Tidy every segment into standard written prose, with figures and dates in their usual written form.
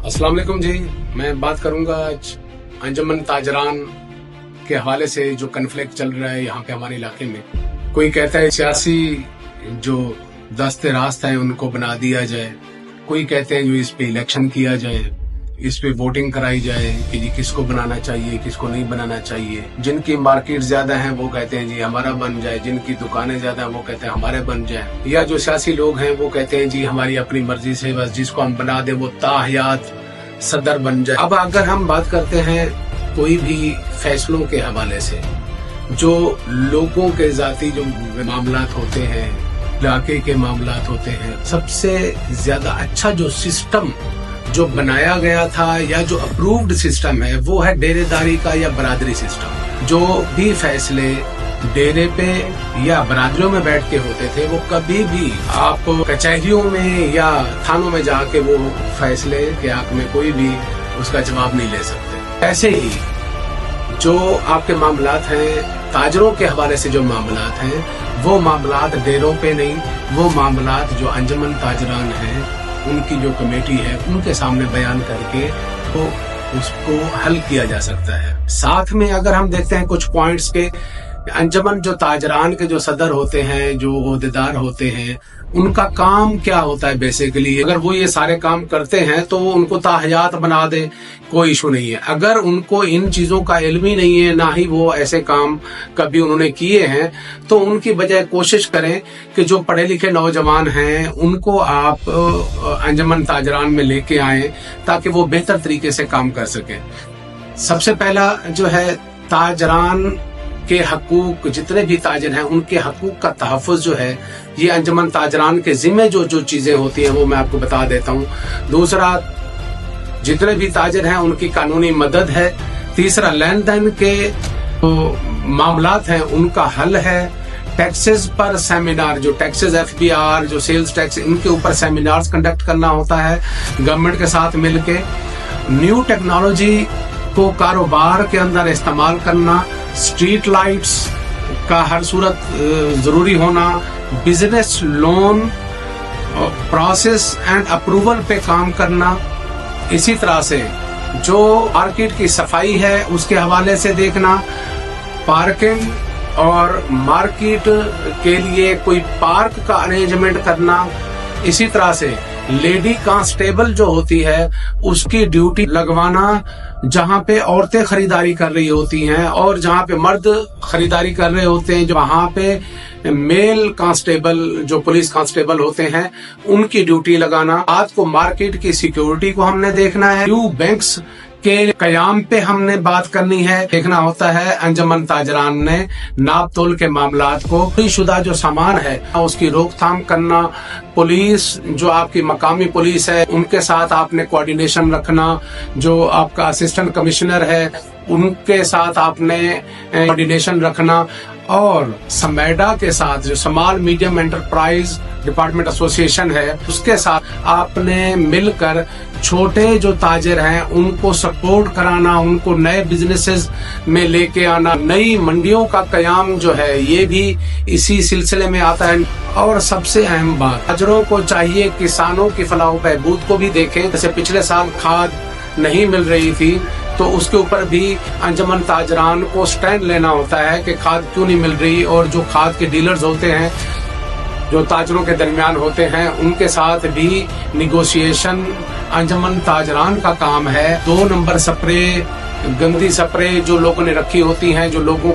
अस्सलाम वालेकुम जी। मैं बात करूंगा आज अंजुमन ताजरान के हवाले से जो कन्फ्लिक्ट चल रहा है यहाँ पे हमारे इलाके में। कोई कहता है सियासी जो दस्ते रास्त हैं उनको बना दिया जाए, कोई कहते हैं जो इस पे इलेक्शन किया जाए, इस पे वोटिंग कराई जाए कि जी किसको बनाना चाहिए किसको नहीं बनाना चाहिए। जिनकी मार्केट ज्यादा है वो कहते हैं जी हमारा बन जाए, जिनकी दुकानें ज्यादा है वो कहते हैं हमारे बन जाए, या जो सियासी लोग हैं वो कहते हैं जी हमारी अपनी मर्जी से बस जिसको हम बना दे वो ताहयात सदर बन जाए। अब अगर हम बात करते हैं कोई भी फैसलों के हवाले से, जो लोगों के जाती जो मामलात होते हैं, इलाके के मामलात होते हैं, सबसे ज्यादा अच्छा जो सिस्टम जो बनाया गया था या जो अप्रूव्ड सिस्टम है वो है डेरेदारी का या बरादरी सिस्टम। जो भी फैसले डेरे पे या बरादरियों में बैठ के होते थे वो कभी भी आप कचहरियों में या थानों में जाके वो फैसले के हक में कोई भी उसका जवाब नहीं ले सकते। ऐसे ही जो आपके मामलात हैं ताजरों के हवाले से, जो मामलात हैं वो मामलात डेरों पे नहीं, वो मामलात जो अंजुमन ताजरान हैं उनकी जो कमेटी है उनके सामने बयान करके तो उसको हल किया जा सकता है। साथ में अगर हम देखते हैं कुछ पॉइंट्स के, अंजुमन जो ताजरान के जो सदर होते हैं, जो ओहदेदार होते हैं, उनका काम क्या होता है बेसिकली। अगर वो ये सारे काम करते हैं तो वो उनको ताहयात बना दे, कोई इशू नहीं है। अगर उनको इन चीजों का इल्म ही नहीं है, ना ही वो ऐसे काम कभी उन्होंने किए हैं, तो उनकी बजाय कोशिश करें कि जो पढ़े लिखे नौजवान हैं उनको आप अंजुमन ताजरान में लेके आए ताकि वो बेहतर तरीके से काम कर सकें। सबसे पहला जो है ताजरान के हकूक, जितने भी ताजिर हैं उनके हकूक का तहफ़्फ़ुज़ जो है ये अंजुमन ताजरान के जिम्मे जो जो चीजें होती हैं वो मैं आपको बता देता हूँ। दूसरा, जितने भी ताजिर हैं उनकी कानूनी मदद है। तीसरा, लेन देन के मामलात हैं उनका हल है। टैक्सेस पर सेमिनार, जो टैक्सेस FBR, जो सेल्स टैक्स, इनके ऊपर सेमिनार्स कंडक्ट करना होता है गवर्नमेंट के साथ मिलके। न्यू टेक्नोलॉजी को कारोबार के अंदर इस्तेमाल करना, स्ट्रीट लाइट्स का हर सूरत जरूरी होना, business loan process and approval पे काम करना। इसी तरह से जो मार्केट की सफाई है उसके हवाले से देखना, पार्किंग और मार्केट के लिए कोई पार्क का अरेंजमेंट करना। इसी तरह से लेडी कांस्टेबल जो होती है उसकी ड्यूटी लगवाना, जहाँ पे औरतें खरीदारी कर रही होती हैं और जहाँ पे मर्द खरीदारी कर रहे होते हैं, जो वहाँ पे मेल कांस्टेबल जो पुलिस कांस्टेबल होते हैं उनकी ड्यूटी लगाना। आज को मार्केट की सिक्योरिटी को हमने देखना है। न्यू बैंक्स के कयाम पे हमने बात करनी है। देखना होता है अंजुमन ताजरान ने नाप तोल के मामलात को, चोरी शुदा जो सामान है उसकी रोकथाम करना। पुलिस जो आपकी मकामी पुलिस है उनके साथ आपने कोऑर्डिनेशन रखना। जो आपका असिस्टेंट कमिश्नर है उनके साथ आपने कोऑर्डिनेशन रखना। और समेडा के साथ जो small medium enterprise department association है उसके साथ आपने मिलकर छोटे जो ताजिर हैं उनको सपोर्ट कराना, उनको नए बिजनेसेस में लेके आना। नई मंडियों का कयाम जो है ये भी इसी सिलसिले में आता है। और सबसे अहम बात, ताजिरों को चाहिए किसानों की फलाह व बहबूद को भी देखें। जैसे पिछले साल खाद नहीं मिल रही थी तो उसके ऊपर भी अंजुमन ताजरान को स्टैंड लेना होता है कि खाद क्यों नहीं मिल रही। और जो खाद के डीलर्स होते हैं जो ताजरों के दरमियान होते हैं उनके साथ भी निगोशिएशन अंजुमन ताजरान का काम है। 2 नंबर स्प्रे, गंदी स्प्रे जो लोगों ने रखी होती हैं, जो लोगों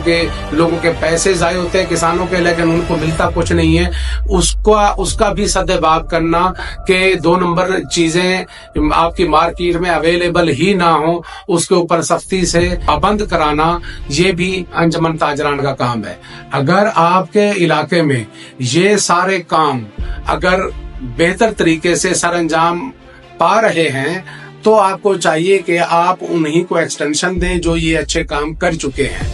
के पैसे जाए होते हैं किसानों के, लेकिन उनको मिलता कुछ नहीं है, उसका भी सद्देबाब करना कि 2 नंबर चीजें आपकी मार्केट में अवेलेबल ही ना हो, उसके ऊपर सख्ती से पाबंद कराना, ये भी अंजुमन ताजरान का काम है। अगर आपके इलाके में ये सारे काम अगर बेहतर तरीके से सरअंजाम पा रहे हैं तो आपको चाहिए कि आप उन्हीं को एक्सटेंशन दें जो ये अच्छे काम कर चुके हैं।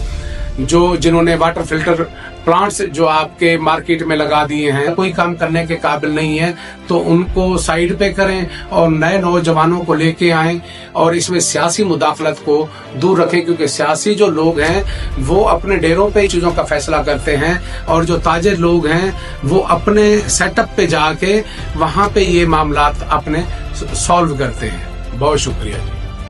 जिन्होंने वाटर फिल्टर प्लांट्स जो आपके मार्केट में लगा दिए हैं, कोई काम करने के काबिल नहीं है तो उनको साइड पे करें और नए नौजवानों को लेके आएं और इसमें सियासी मुदाखलत को दूर रखें, क्योंकि सियासी जो लोग हैं वो अपने डेरों पे चीजों का फैसला करते हैं और जो ताजिर लोग हैं वो अपने सेटअप पे जाके वहां पे ये मामलात अपने सॉल्व करते हैं। بہت شکریہ جی.